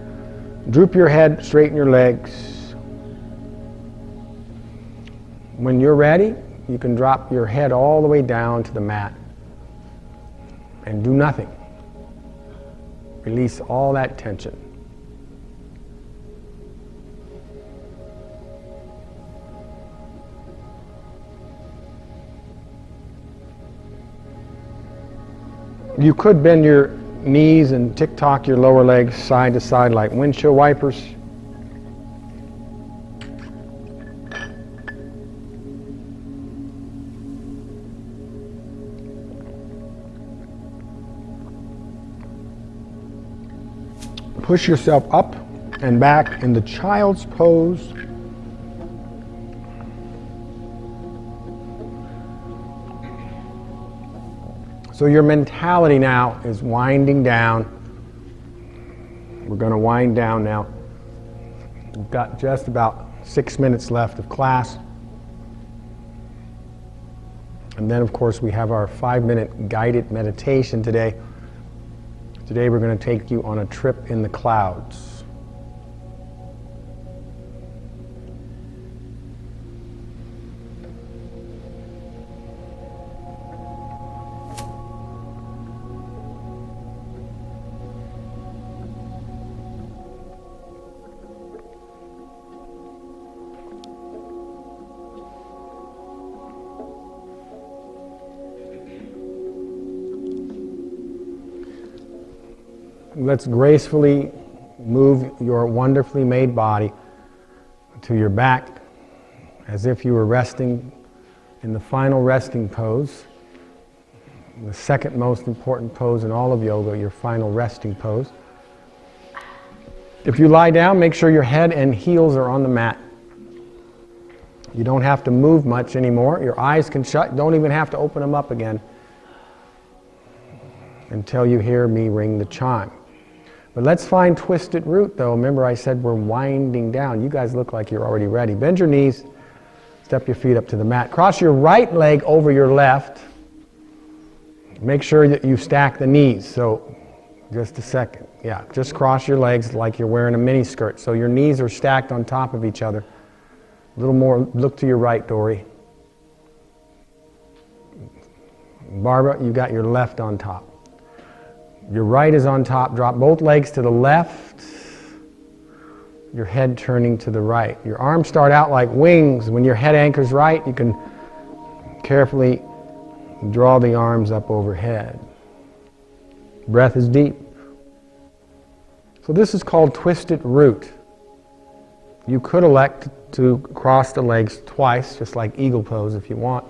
Droop your head, straighten your legs. When you're ready, you can drop your head all the way down to the mat and do nothing. Release all that tension. You could bend your knees and tick-tock your lower legs side to side like windshield wipers. Push yourself up and back in the child's pose. So your mentality now is winding down. We're going to wind down now. We've got just about 6 minutes left of class. And then, of course, we have our 5-minute guided meditation today. Today we're going to take you on a trip in the clouds. Let's gracefully move your wonderfully made body to your back as if you were resting in the final resting pose, the second most important pose in all of yoga, your final resting pose. If you lie down, make sure your head and heels are on the mat. You don't have to move much anymore. Your eyes can shut. Don't even have to open them up again until you hear me ring the chime. But let's find twisted root, though. Remember I said we're winding down. You guys look like you're already ready. Bend your knees. Step your feet up to the mat. Cross your right leg over your left. Make sure that you stack the knees. So, just a second. Yeah, just cross your legs like you're wearing a mini skirt. So your knees are stacked on top of each other. A little more, look to your right, Dory. Barbara, you got your left on top. Your right is on top. Drop both legs to the left. Your head turning to the right. Your arms start out like wings. When your head anchors right, you can carefully draw the arms up overhead. Breath is deep. So this is called twisted root. You could elect to cross the legs twice, just like eagle pose if you want.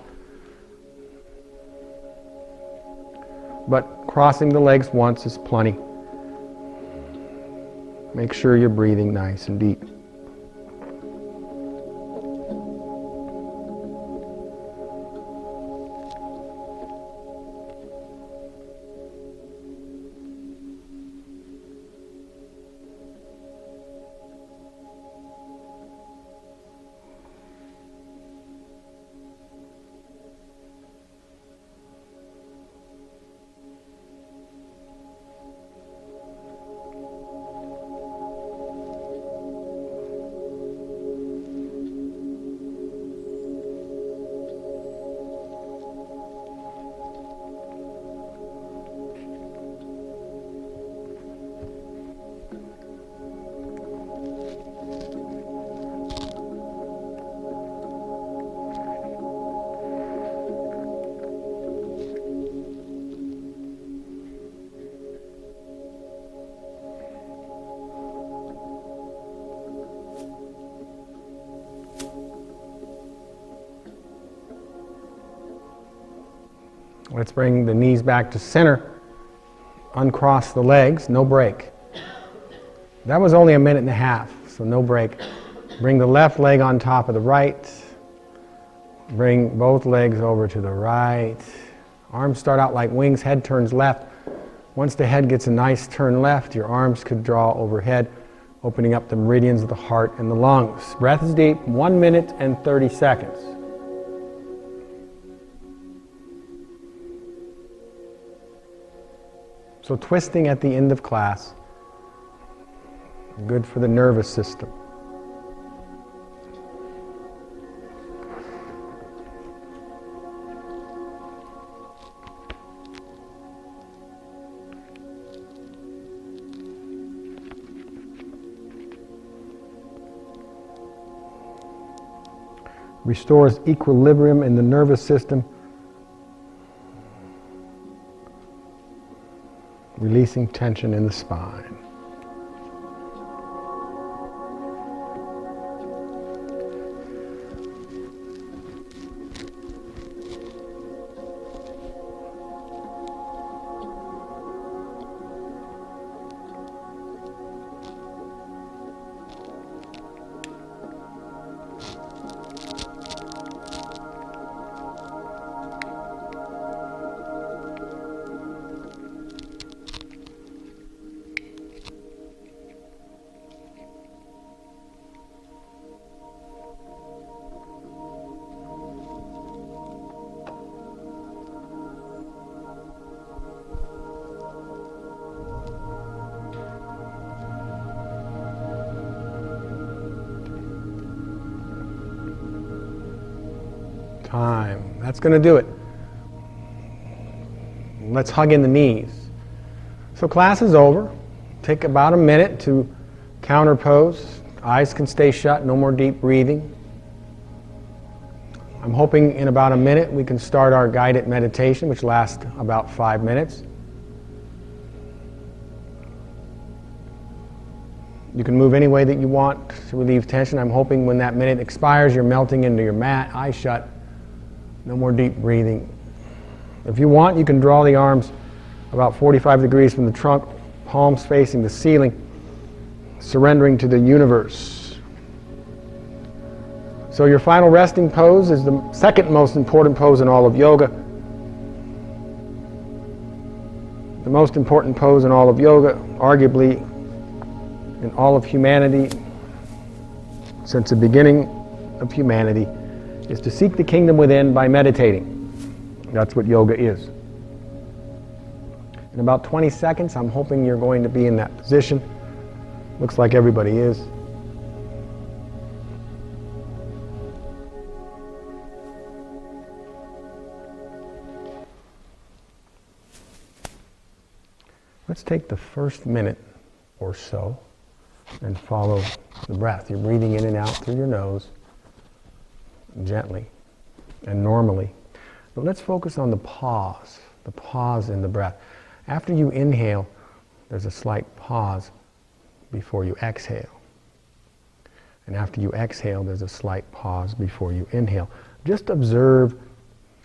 But crossing the legs once is plenty. Make sure you're breathing nice and deep. Let's bring the knees back to center. Uncross the legs, no break. That was only a minute and a half, so no break. Bring the left leg on top of the right. Bring both legs over to the right. Arms start out like wings, head turns left. Once the head gets a nice turn left, your arms could draw overhead, opening up the meridians of the heart and the lungs. Breath is deep, 1 minute and 30 seconds. So twisting at the end of class, good for the nervous system. Restores equilibrium in the nervous system, releasing tension in the spine. Time. That's going to do it. Let's hug in the knees. So class is over. Take about a minute to counter pose. Eyes can stay shut, no more deep breathing. I'm hoping in about a minute we can start our guided meditation, which lasts about 5 minutes. You can move any way that you want to relieve tension. I'm hoping when that minute expires, you're melting into your mat, eyes shut. No more deep breathing. If you want, you can draw the arms about 45 degrees from the trunk, palms facing the ceiling. surrendering to the universe. So your final resting pose is the second most important pose in all of yoga. The most important pose in all of yoga, arguably in all of humanity, since the beginning of humanity, is to seek the kingdom within by meditating. That's what yoga is. In about 20 seconds, I'm hoping you're going to be in that position. Looks like everybody is. Let's take the first minute or so and follow the breath. You're breathing in and out through your nose, gently and normally. But let's focus on the pause in the breath. After you inhale, there's a slight pause before you exhale. And after you exhale, there's a slight pause before you inhale. Just observe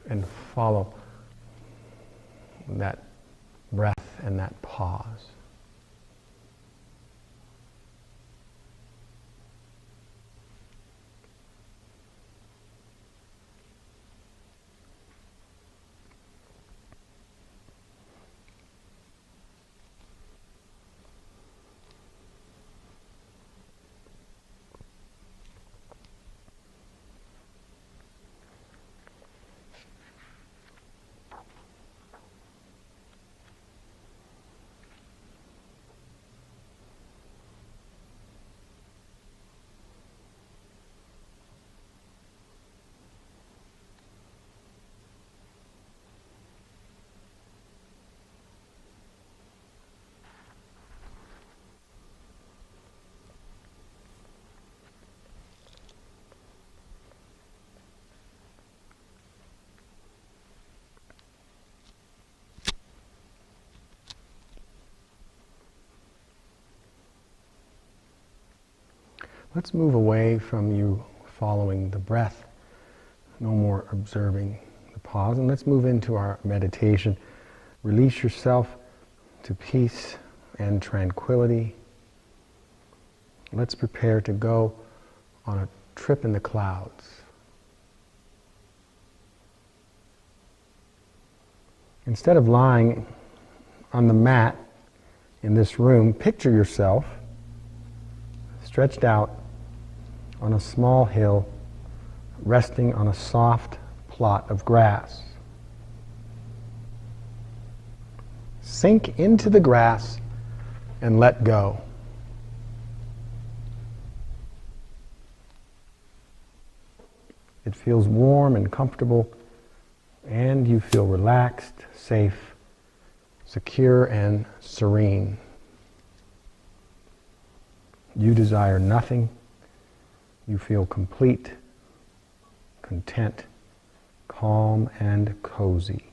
and follow that breath and that pause. Let's move away from you following the breath. No more observing the pause. And let's move into our meditation. Release yourself to peace and tranquility. Let's prepare to go on a trip in the clouds. Instead of lying on the mat in this room, picture yourself stretched out on a small hill, resting on a soft plot of grass. Sink into the grass and let go. It feels warm and comfortable, and you feel relaxed, safe, secure, and serene. You desire nothing. You feel complete, content, calm, and cozy.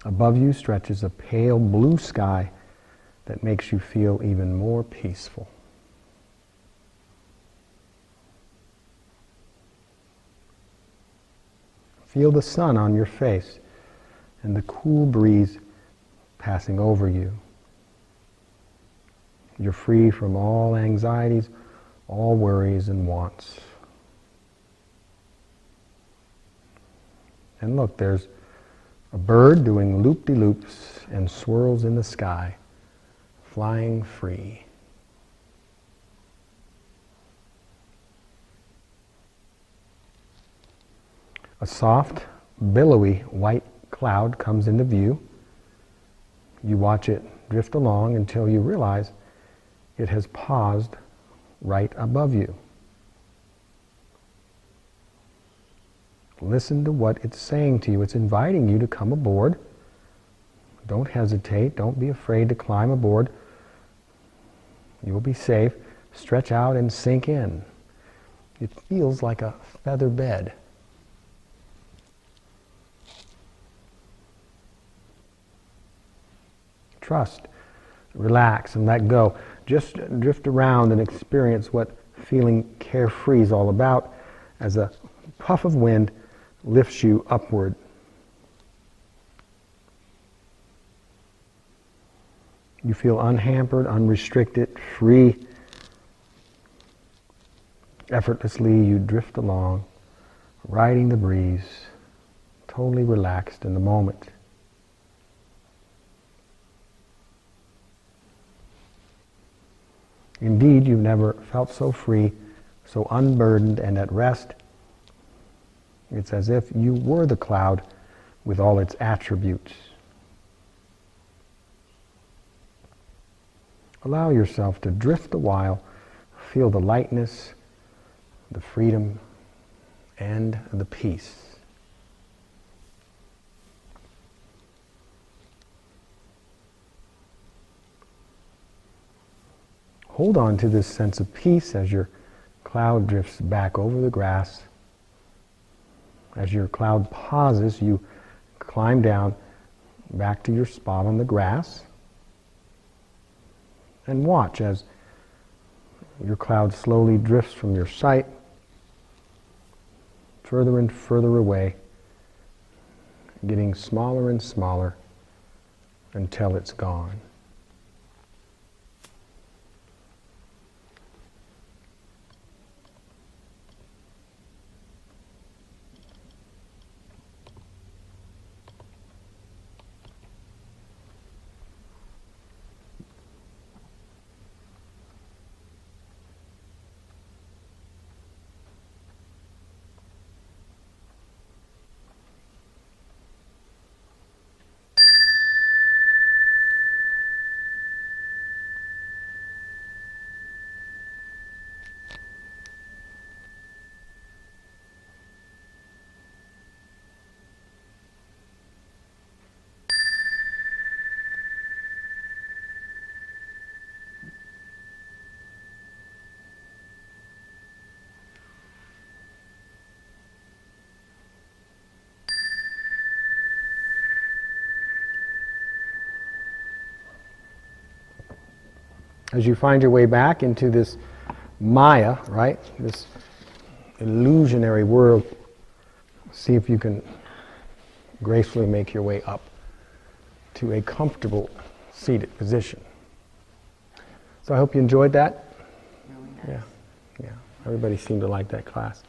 Above you stretches a pale blue sky that makes you feel even more peaceful. Feel the sun on your face and the cool breeze passing over you. You're free from all anxieties, all worries and wants. And look, there's a bird doing loop-de-loops and swirls in the sky, flying free. A soft, billowy white cloud comes into view. You watch it drift along until you realize it has paused right above you. Listen to what it's saying to you. It's inviting you to come aboard. Don't hesitate. Don't be afraid to climb aboard. You will be safe. Stretch out and sink in. It feels like a feather bed. Trust, relax, and let go. Just drift around and experience what feeling carefree is all about as a puff of wind lifts you upward. You feel unhampered, unrestricted, free. Effortlessly you drift along, riding the breeze, totally relaxed in the moment. Indeed, you've never felt so free, so unburdened and at rest. It's as if you were the cloud with all its attributes. Allow yourself to drift a while, feel the lightness, the freedom, and the peace. Hold on to this sense of peace as your cloud drifts back over the grass. As your cloud pauses, you climb down back to your spot on the grass and watch as your cloud slowly drifts from your sight further and further away, getting smaller and smaller until it's gone. As you find your way back into this Maya, right, this illusionary world, see if you can gracefully make your way up to a comfortable seated position. So I hope you enjoyed that. Really nice. Yeah. Everybody seemed to like that class.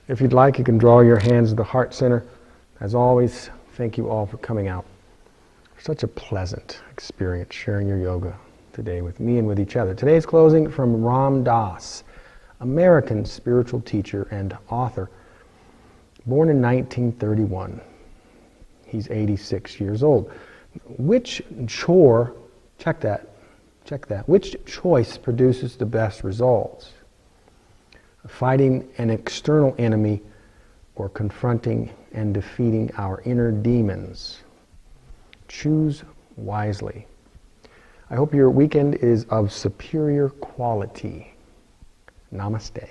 If you'd like, you can draw your hands to the heart center. As always, thank you all for coming out. Such a pleasant experience sharing your yoga today with me and with each other. Today's closing from Ram Dass, American spiritual teacher and author, born in 1931. He's 86 years old. Which chore, check that, which choice produces the best results? Fighting an external enemy or confronting and defeating our inner demons? Choose wisely. I hope your weekend is of superior quality. Namaste.